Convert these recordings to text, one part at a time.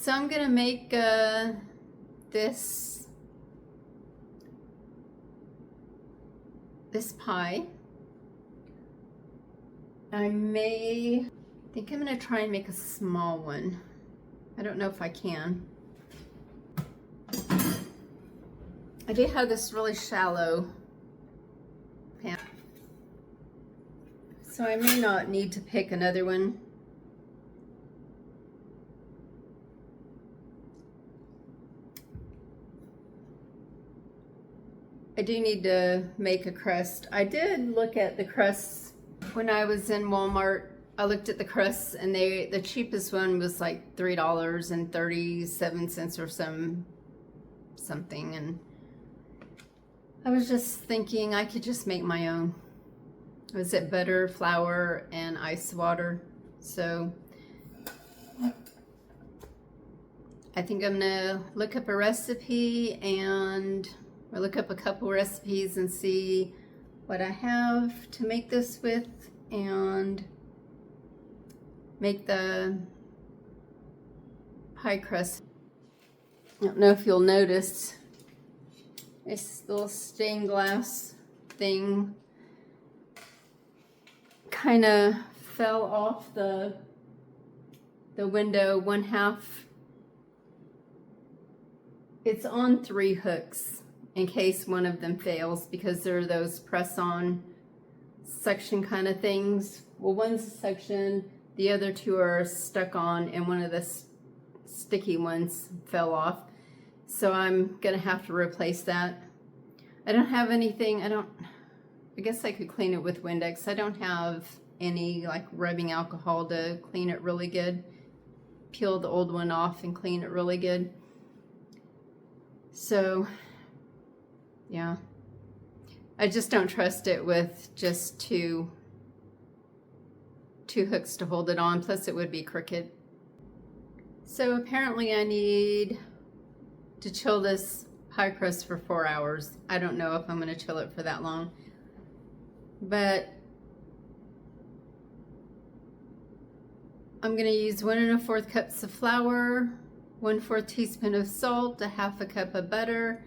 So I'm gonna make this pie. I think I'm gonna try and make a small one. I don't know if I can. I do have this really shallow pan, so I may not need to pick another one. I do need to make a crust. I did look at the crusts when I was in Walmart. I looked at the crusts, and the cheapest one was like $3.37 or something, and I was just thinking I could just make my own. Was it butter, flour, and ice water? So I think I'm gonna look up a recipe or look up a couple recipes and see what I have to make this with and make the pie crust. I don't know if you'll notice this little stained glass thing kind of fell off the window one half. It's on 3 hooks in case one of them fails, because there are those press-on section kind of things. Well, one's a section, the other 2 are stuck on, and one of the sticky ones fell off. So I'm gonna have to replace that. I don't have anything, I guess I could clean it with Windex. I don't have any like rubbing alcohol to clean it really good. Peel the old one off and clean it really good. So yeah, I just don't trust it with just two hooks to hold it on, plus it would be crooked. So apparently I need to chill this pie crust for 4 hours. I don't know if I'm going to chill it for that long, but I'm going to use 1 1/4 cups of flour, 1/4 teaspoon of salt, a 1/2 cup of butter,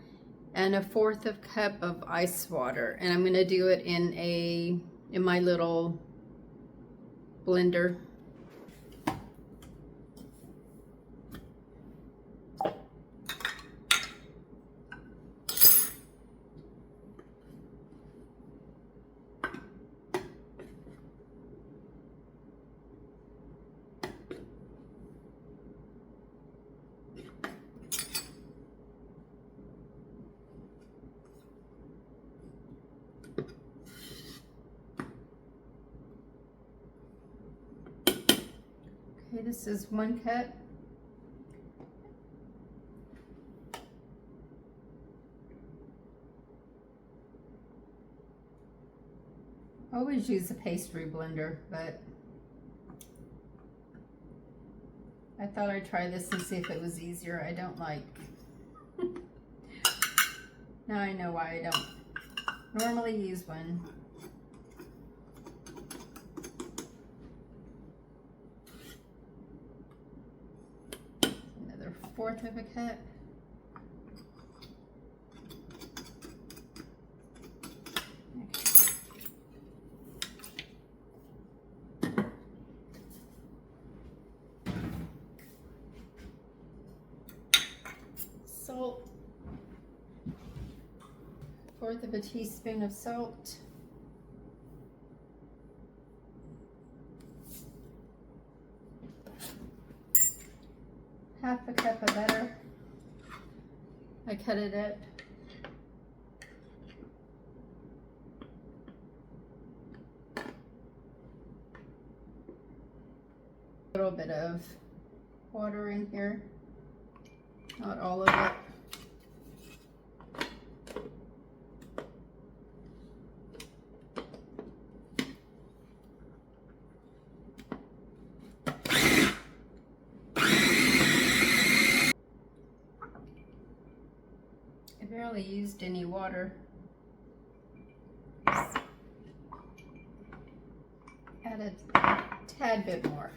and 1/4 cup of ice water. And I'm going to do it in my little blender. Okay, this is 1 cup. I always use a pastry blender, but I thought I'd try this and see if it was easier. I don't like, now I know why I don't normally use one. Another 1/4 of a cup. Salt, 1/4 of a teaspoon of salt, half a cup of butter. I cut it up. A little bit of water in here, not all of it. I barely used any water. Add a tad bit more.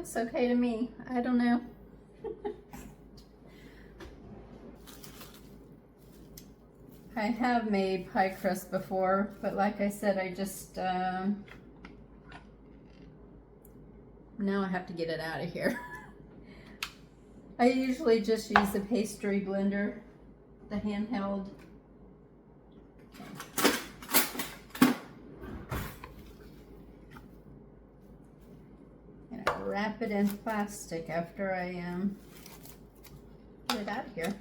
Looks okay to me. I don't know. I have made pie crust before, but like I said, I just now I have to get it out of here. I usually just use the pastry blender, the handheld. And I wrap it in plastic after I get it out of here.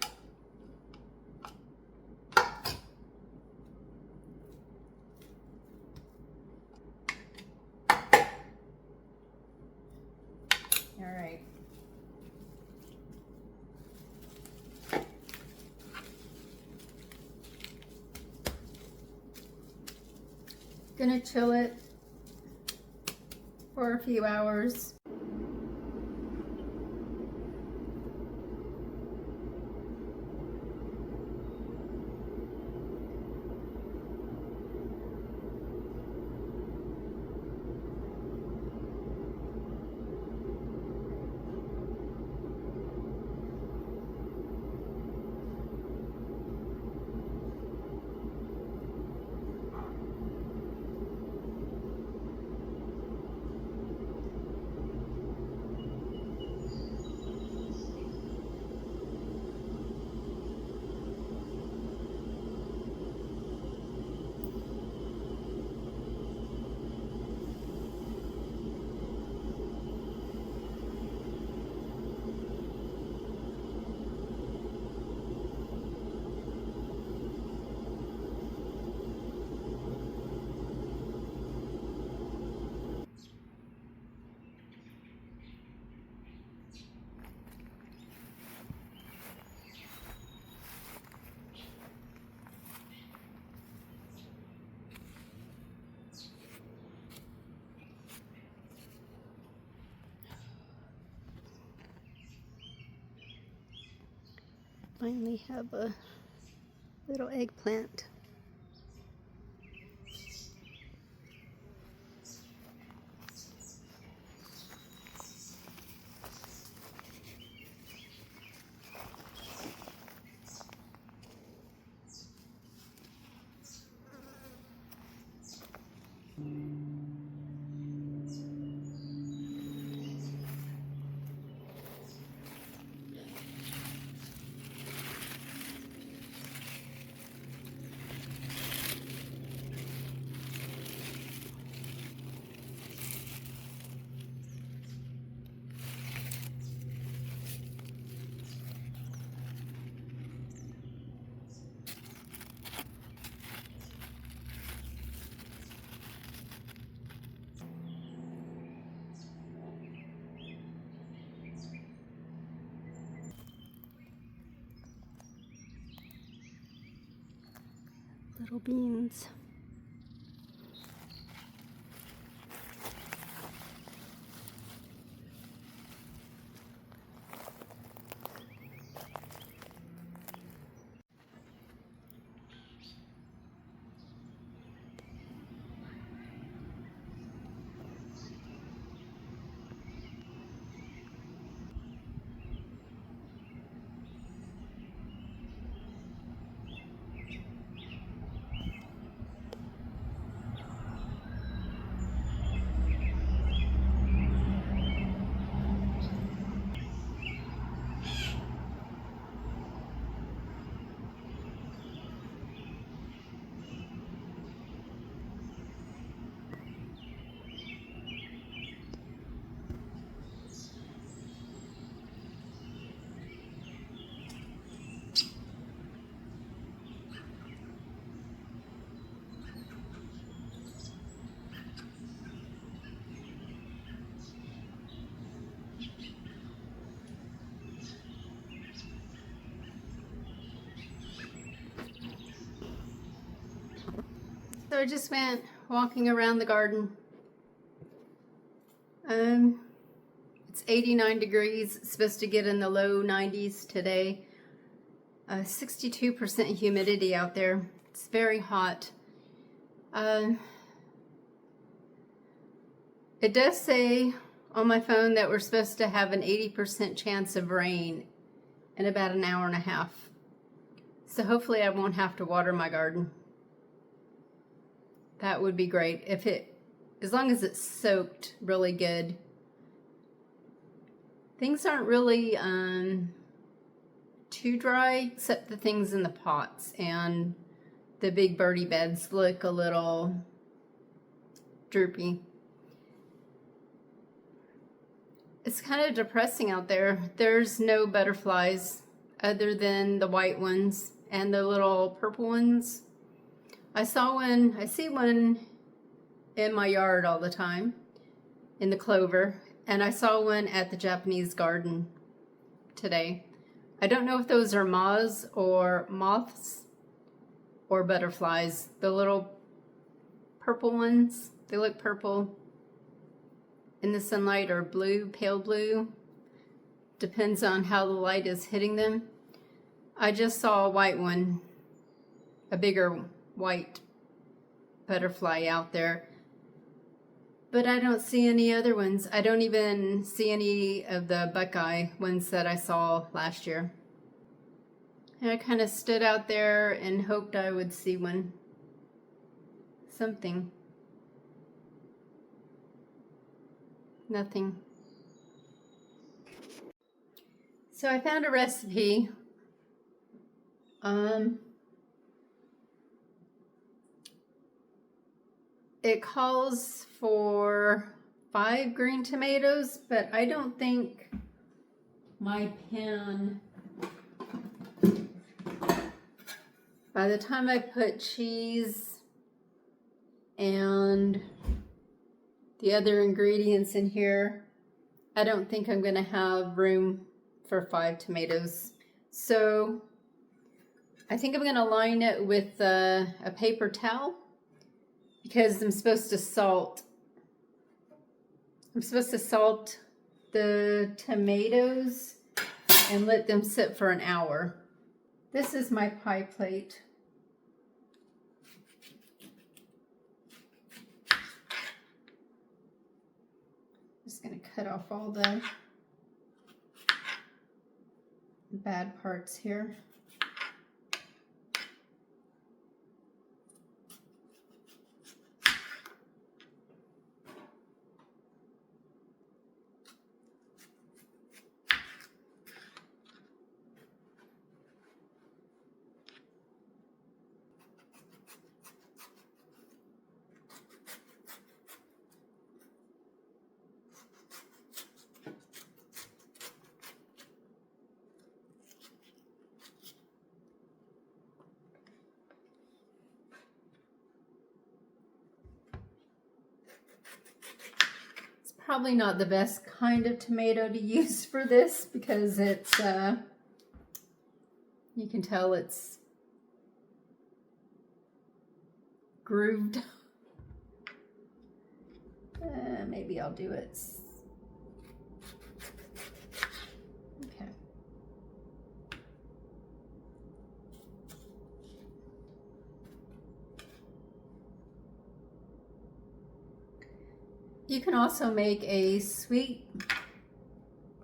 All right. Gonna chill it for a few hours. Finally have a little eggplant. Little beans. So I just went walking around the garden. It's 89 degrees. It's supposed to get in the low 90s today. 62% humidity out there. It's very hot. It does say on my phone that we're supposed to have an 80% chance of rain in about an hour and a half. So hopefully I won't have to water my garden. That would be great as long as it's soaked really good. Things aren't really too dry, except the things in the pots, and the big birdie beds look a little droopy. It's kind of depressing out there. There's no butterflies other than the white ones and the little purple ones. I see one in my yard all the time, in the clover, and I saw one at the Japanese garden today. I don't know if those are moths or butterflies. The little purple ones, they look purple in the sunlight, or blue, pale blue. Depends on how the light is hitting them. I just saw a white one, a bigger white butterfly out there. But I don't see any other ones. I don't even see any of the buckeye ones that I saw last year. And I kind of stood out there and hoped I would see one. Something. Nothing. So I found a recipe. It calls for 5 green tomatoes, but I don't think my pan, by the time I put cheese and the other ingredients in here, I don't think I'm gonna have room for 5 tomatoes. So I think I'm gonna line it with a paper towel, because I'm supposed to salt the tomatoes and let them sit for an hour. This is my pie plate. Just gonna cut off all the bad parts here. Probably not the best kind of tomato to use for this, because it's, you can tell it's grooved. Maybe I'll do it. Okay. You can also make a sweet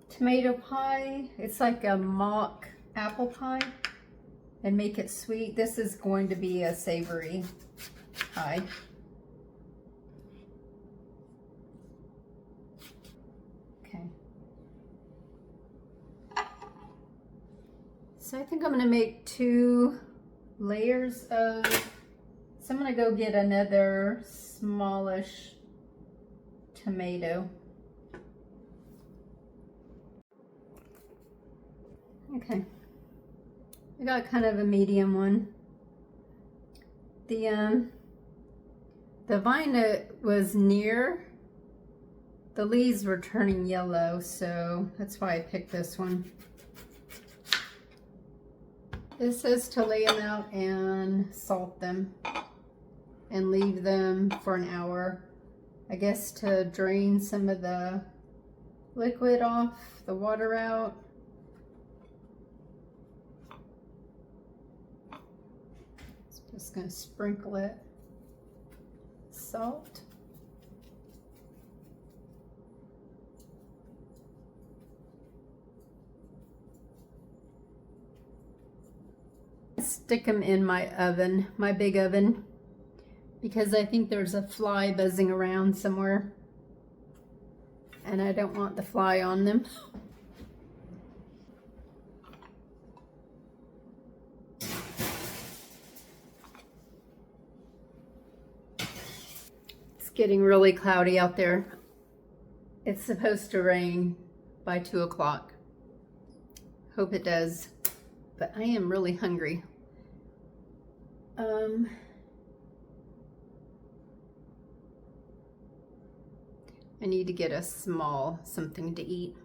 tomato pie. It's like a mock apple pie, and make it sweet. This is going to be a savory pie. Okay. So I think I'm gonna make 2 layers of, so I'm gonna go get another smallish tomato. Okay, I got kind of a medium one. The vine that was near, the leaves were turning yellow, so that's why I picked this one. It says to lay them out and salt them and leave them for an hour. I guess to drain some of the liquid off, the water out. Just gonna sprinkle it. Salt. stick them in my oven, my big oven, because I think there's a fly buzzing around somewhere and I don't want the fly on them. It's getting really cloudy out there. It's supposed to rain by 2 o'clock. Hope it does, but I am really hungry. I need to get a small something to eat.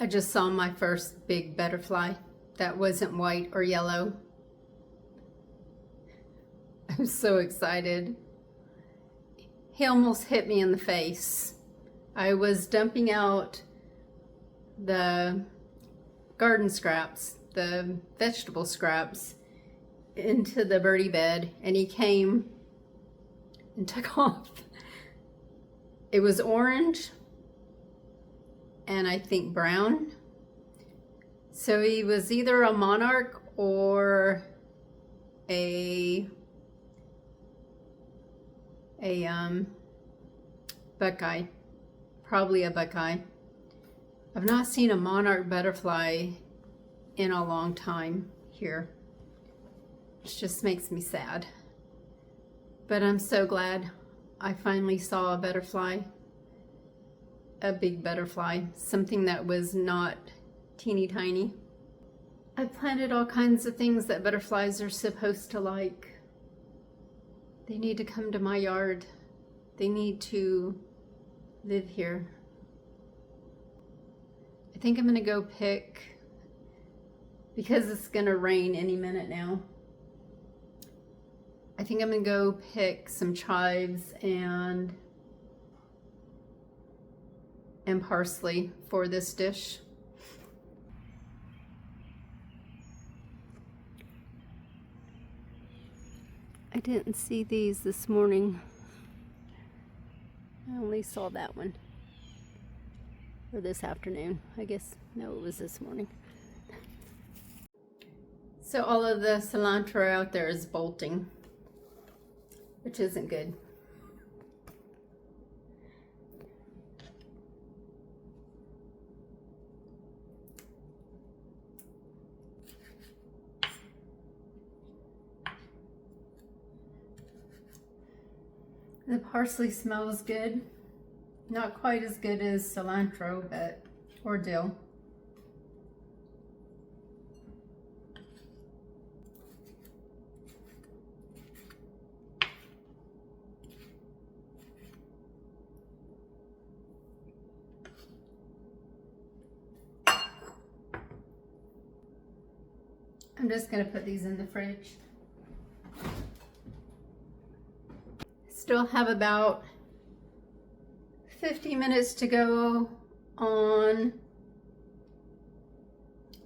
I just saw my first big butterfly that wasn't white or yellow. I'm so excited. He almost hit me in the face. I was dumping out the garden scraps, the vegetable scraps, into the birdie bed, and he came and took off. It was orange and I think brown. So he was either a monarch or a buckeye, probably a buckeye. I've not seen a monarch butterfly in a long time here. It just makes me sad. But I'm so glad I finally saw a butterfly, a big butterfly, something that was not teeny tiny. I planted all kinds of things that butterflies are supposed to like. They need to come to my yard. They need to live here. I think I'm gonna go pick, because it's gonna rain any minute now, I think I'm gonna go pick some chives and parsley for this dish. I didn't see these this morning. I only saw that one. Or this afternoon. I guess, no, it was this morning. So all of the cilantro out there is bolting, which isn't good. The parsley smells good. Not quite as good as cilantro, but, or dill. I'm just gonna put these in the fridge. Still have about 50 minutes to go on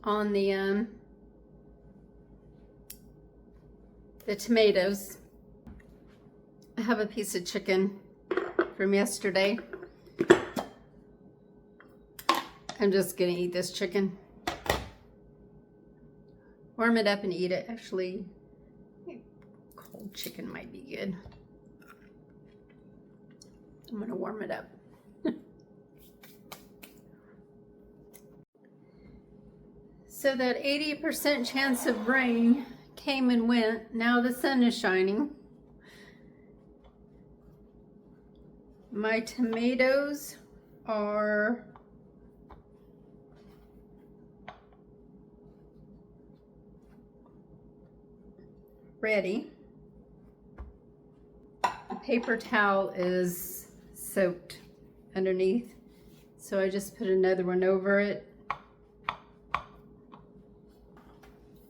the tomatoes. I have a piece of chicken from yesterday. I'm just gonna eat this chicken. Warm it up and eat it. Actually, cold chicken might be good. I'm gonna warm it up. So that 80% chance of rain came and went. Now the sun is shining. My tomatoes are ready. The paper towel is soaked underneath, so I just put another one over it.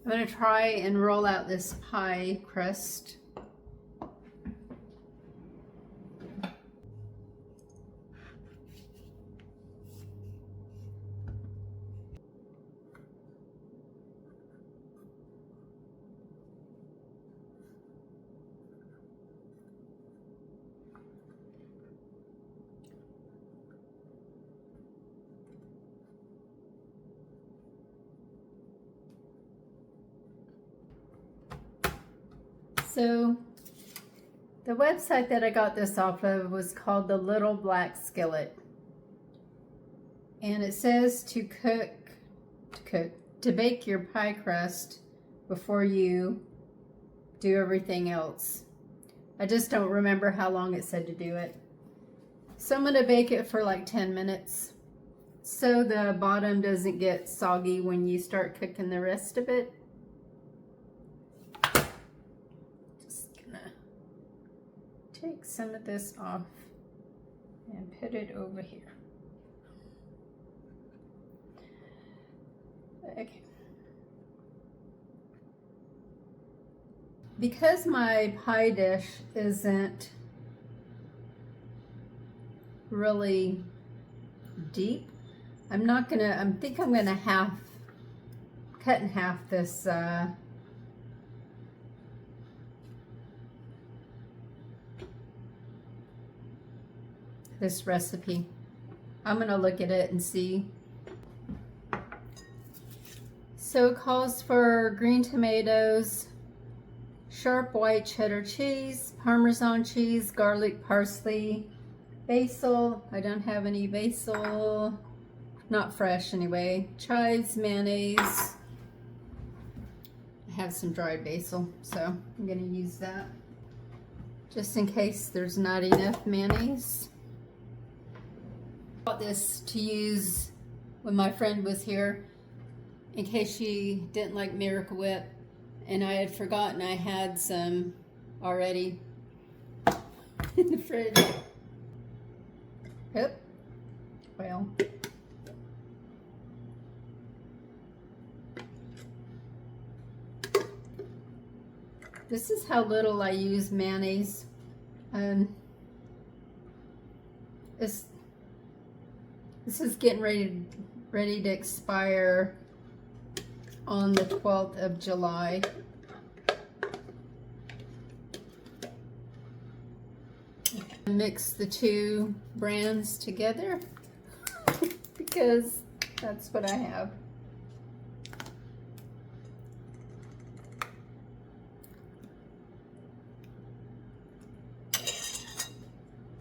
I'm going to try and roll out this pie crust. So the website that I got this off of was called The Little Black Skillet. And it says to bake your pie crust before you do everything else. I just don't remember how long it said to do it. So I'm gonna bake it for like 10 minutes so the bottom doesn't get soggy when you start cooking the rest of it. Just gonna take some of this off and put it over here. Okay. Because my pie dish isn't really deep, I think I'm gonna cut in half this this recipe. I'm gonna look at it and see. So it calls for green tomatoes, sharp white cheddar cheese, Parmesan cheese, garlic, parsley, basil. I don't have any basil, not fresh anyway. Chives, mayonnaise. I have some dried basil, so I'm gonna use that just in case there's not enough mayonnaise. I bought this to use when my friend was here, in case she didn't like Miracle Whip, and I had forgotten I had some already in the fridge. Yep. Well. This is how little I use mayonnaise. This is getting ready to expire on the 12th of July. Mix the two brands together because that's what I have.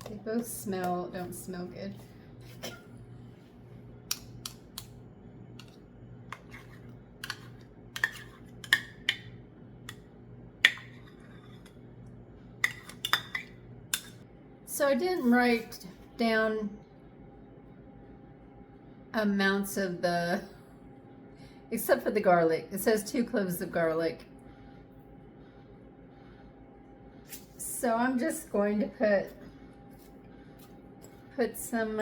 They both don't smell good. So I didn't write down amounts of except for the garlic. It says 2 cloves of garlic. So I'm just going to put some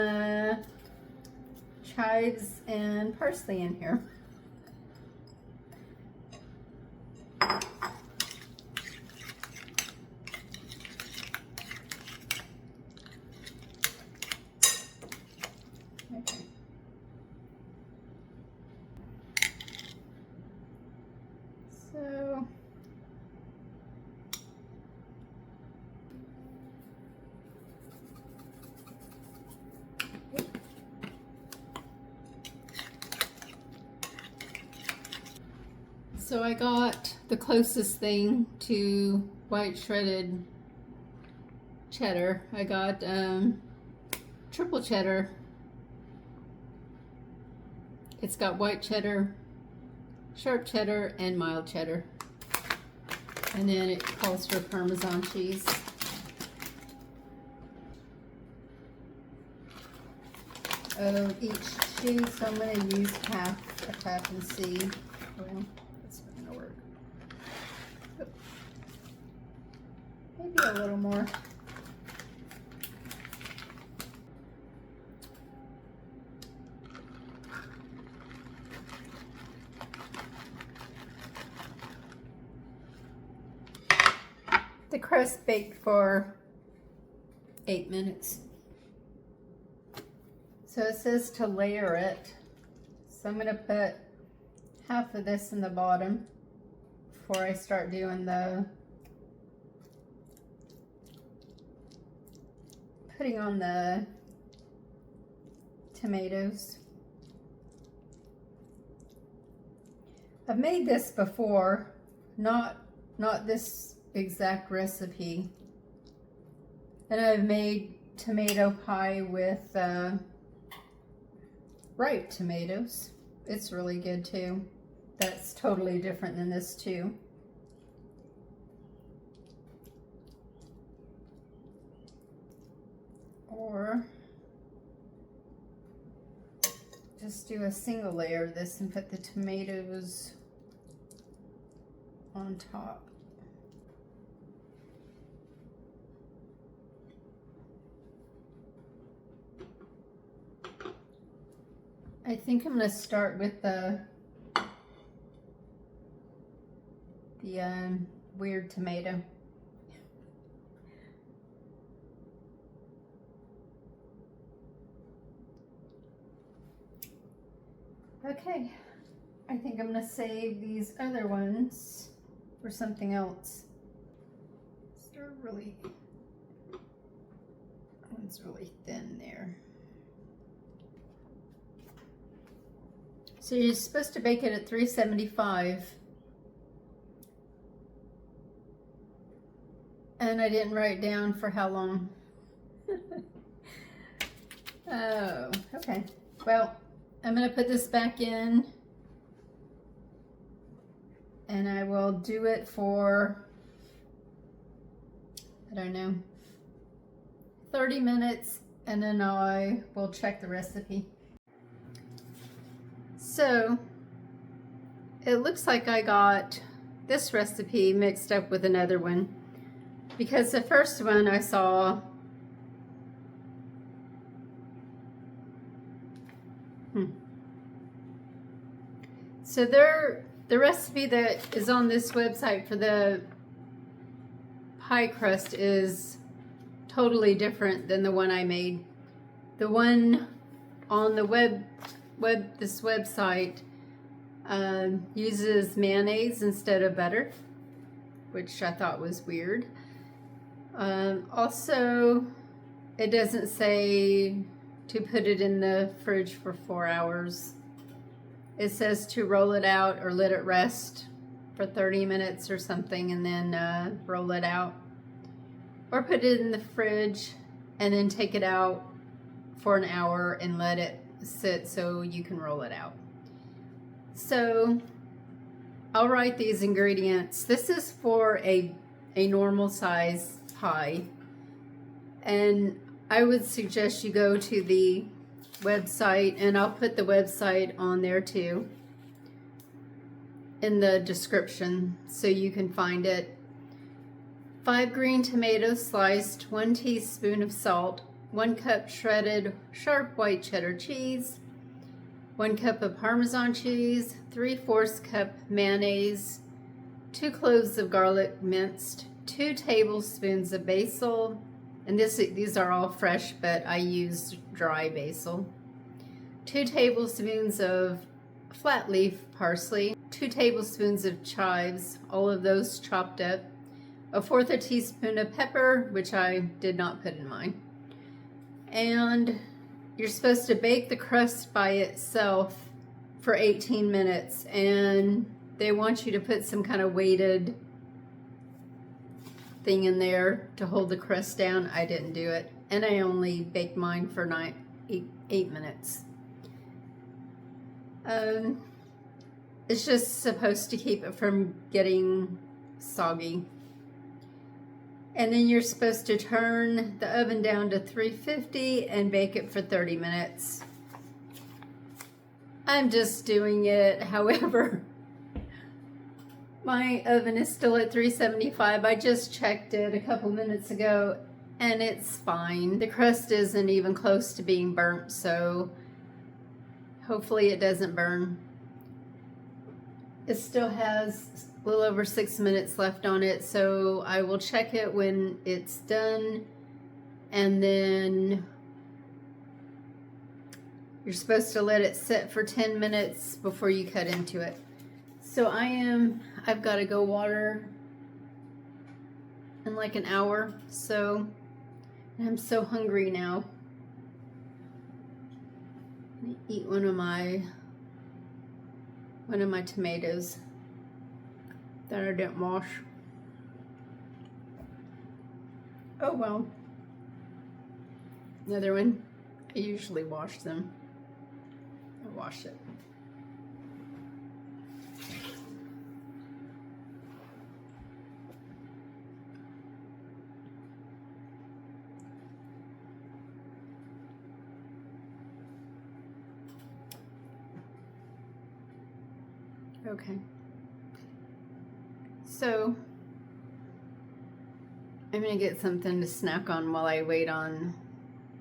chives and parsley in here. So I got the closest thing to white shredded cheddar. I got triple cheddar. It's got white cheddar, sharp cheddar, and mild cheddar. And then it calls for Parmesan cheese. Of each cheese, so I'm going to use half a cup and see. Well, that's not going to work. Oh. Maybe a little more. The crust baked for 8 minutes. So it says to layer it. So I'm going to put half of this in the bottom before I start doing putting on the tomatoes. I've made this before, not this exact recipe. And I've made tomato pie with ripe tomatoes. It's really good too. That's totally different than this too. Or just do a single layer of this and put the tomatoes on top. I think I'm going to start with the weird tomato. Okay, I think I'm going to save these other ones for something else. They're really, one's really thin there. So you're supposed to bake it at 375. And I didn't write down for how long. Oh, okay. Well, I'm going to put this back in. And I will do it for, I don't know, 30 minutes. And then I will check the recipe. So, it looks like I got this recipe mixed up with another one, because the first one I saw, so the recipe that is on this website for the pie crust is totally different than the one I made. The one on the this website uses mayonnaise instead of butter, which I thought was weird. Also, it doesn't say to put it in the fridge for 4 hours. It says to roll it out or let it rest for 30 minutes or something and then roll it out. Or put it in the fridge and then take it out for an hour and let it sit so you can roll it out. So I'll write these ingredients. This is for a normal size pie, and I would suggest you go to the website, and I'll put the website on there too in the description so you can find it. 5 green tomatoes sliced, 1 teaspoon of salt, 1 cup shredded sharp white cheddar cheese, 1 cup of Parmesan cheese, 3/4 cup mayonnaise, 2 cloves of garlic minced, 2 tablespoons of basil, and these are all fresh, but I used dry basil, 2 tablespoons of flat leaf parsley, 2 tablespoons of chives, all of those chopped up, 1/4 teaspoon of pepper, which I did not put in mine. And you're supposed to bake the crust by itself for 18 minutes, and they want you to put some kind of weighted thing in there to hold the crust down. I didn't do it, and I only baked mine for 8 minutes. It's just supposed to keep it from getting soggy. And then you're supposed to turn the oven down to 350 and bake it for 30 minutes. I'm just doing it however. My oven is still at 375. I just checked it a couple minutes ago and it's fine. The crust isn't even close to being burnt, so hopefully it doesn't burn. It still has a little over 6 minutes left on it, so I will check it when it's done, and then you're supposed to let it sit for 10 minutes before you cut into it. So I've got to go water in like an hour, so I'm so hungry now. I'm gonna eat one of my tomatoes that I didn't wash. Oh well. Another one. I usually wash them. I wash it. Okay. So I'm gonna get something to snack on while I wait on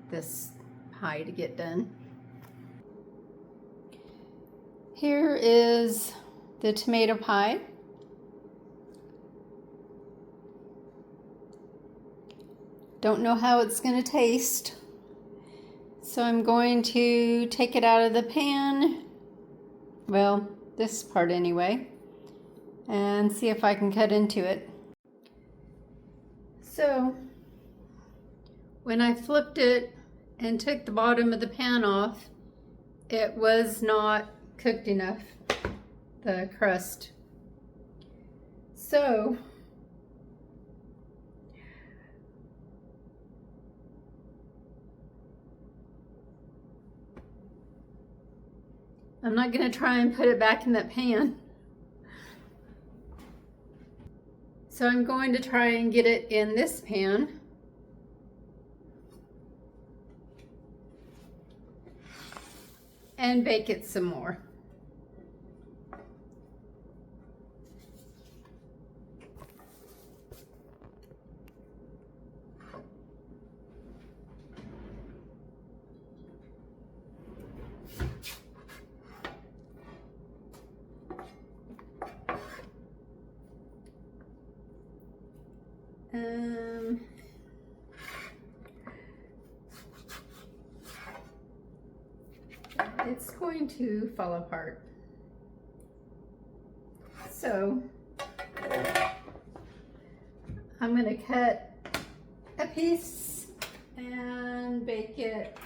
this pie to get done. Here is the tomato pie. Don't know how it's gonna taste. So I'm going to take it out of the pan. Well, this part anyway. And see if I can cut into it. So when I flipped it and took the bottom of the pan off, it was not cooked enough, the crust. So I'm not going to try and put it back in that pan. So I'm going to try and get it in this pan. And bake it some more. It's going to fall apart. So I'm going to cut a piece and bake it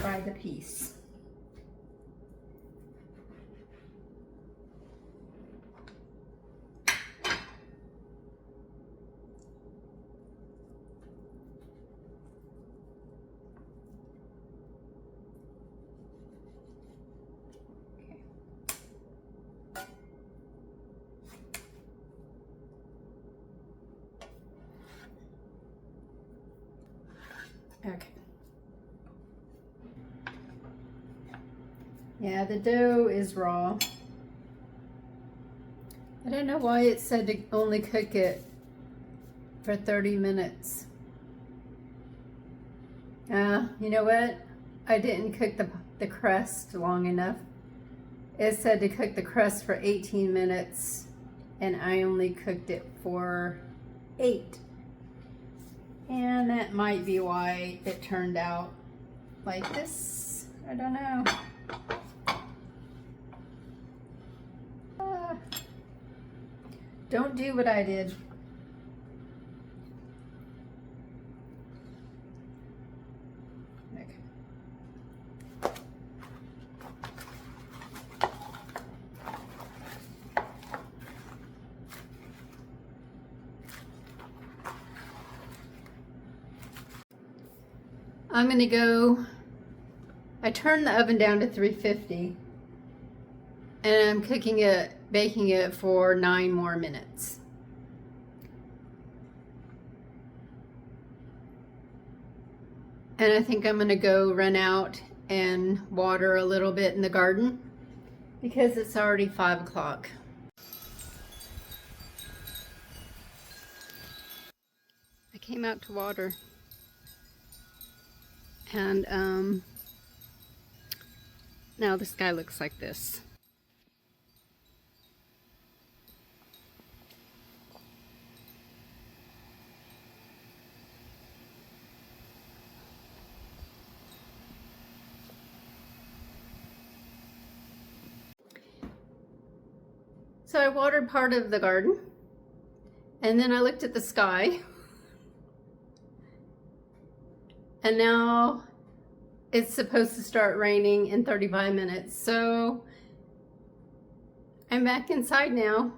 by the piece. Okay. Yeah, the dough is raw. I don't know why it said to only cook it for 30 minutes. You know what? I didn't cook the crust long enough. It said to cook the crust for 18 minutes and I only cooked it for 8. And that might be why it turned out like this. I don't know. Don't do what I did. Okay. I'm gonna go, I turned the oven down to 350 and I'm baking it for 9 more minutes. And I think I'm gonna go run out and water a little bit in the garden because it's already 5 o'clock. I came out to water. And now the sky looks like this. So I watered part of the garden and then I looked at the sky. And now it's supposed to start raining in 35 minutes. So I'm back inside now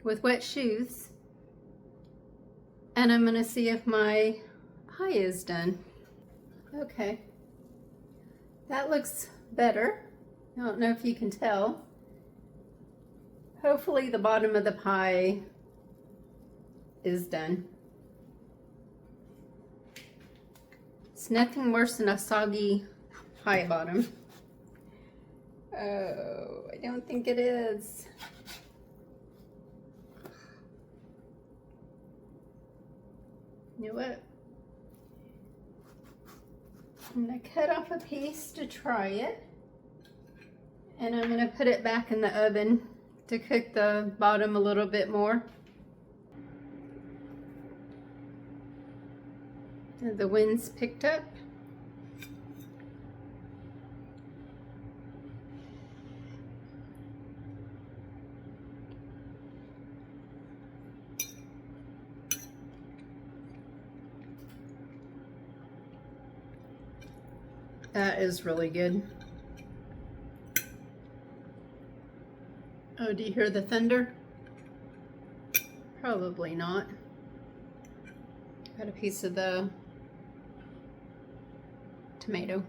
with wet shoes. And I'm gonna see if my pie is done. Okay, that looks better. I don't know if you can tell. Hopefully the bottom of the pie is done. It's nothing worse than a soggy pie bottom. Oh, I don't think it is. You know what? I'm gonna cut off a piece to try it. And I'm gonna put it back in the oven to cook the bottom a little bit more. The wind's picked up. That is really good. Oh, do you hear the thunder? Probably not. Got a piece of the tomato.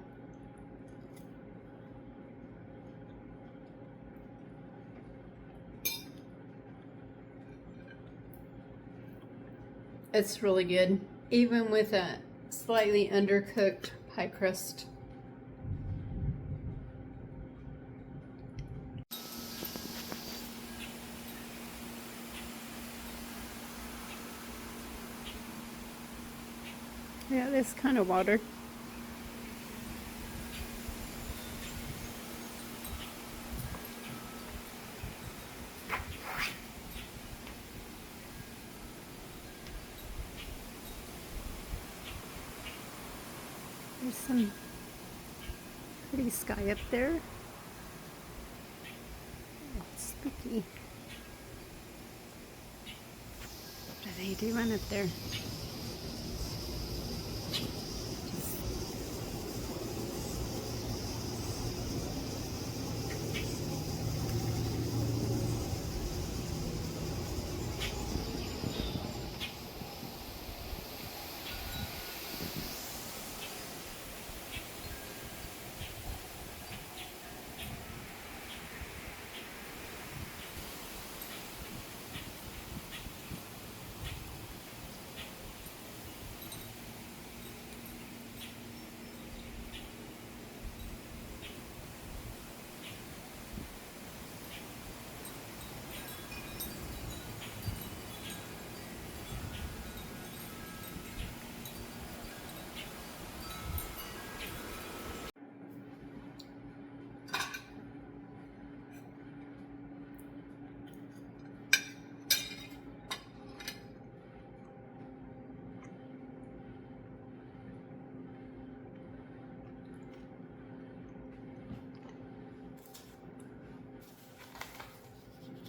It's really good, even with a slightly undercooked pie crust. Yeah, this kind of water. There's some pretty sky up there. It's spooky. What are they doing up there?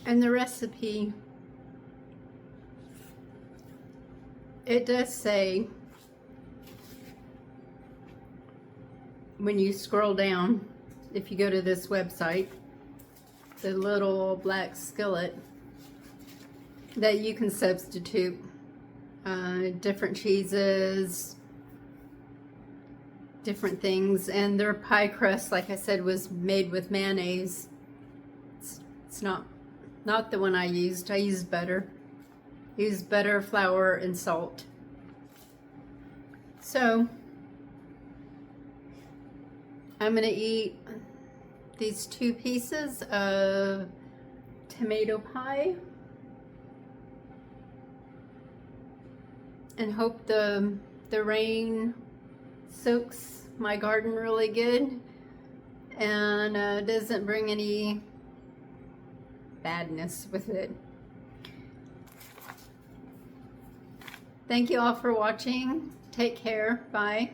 And the recipe, it does say, when you scroll down, if you go to this website, the little black skillet, that you can substitute different cheeses, different things, and their pie crust, like I said, was made with mayonnaise. It's not the one I used. I used butter. I used butter, flour, and salt. So I'm gonna eat these 2 pieces of tomato pie and hope the rain soaks my garden really good and doesn't bring any badness with it. Thank you all for watching. Take care. Bye.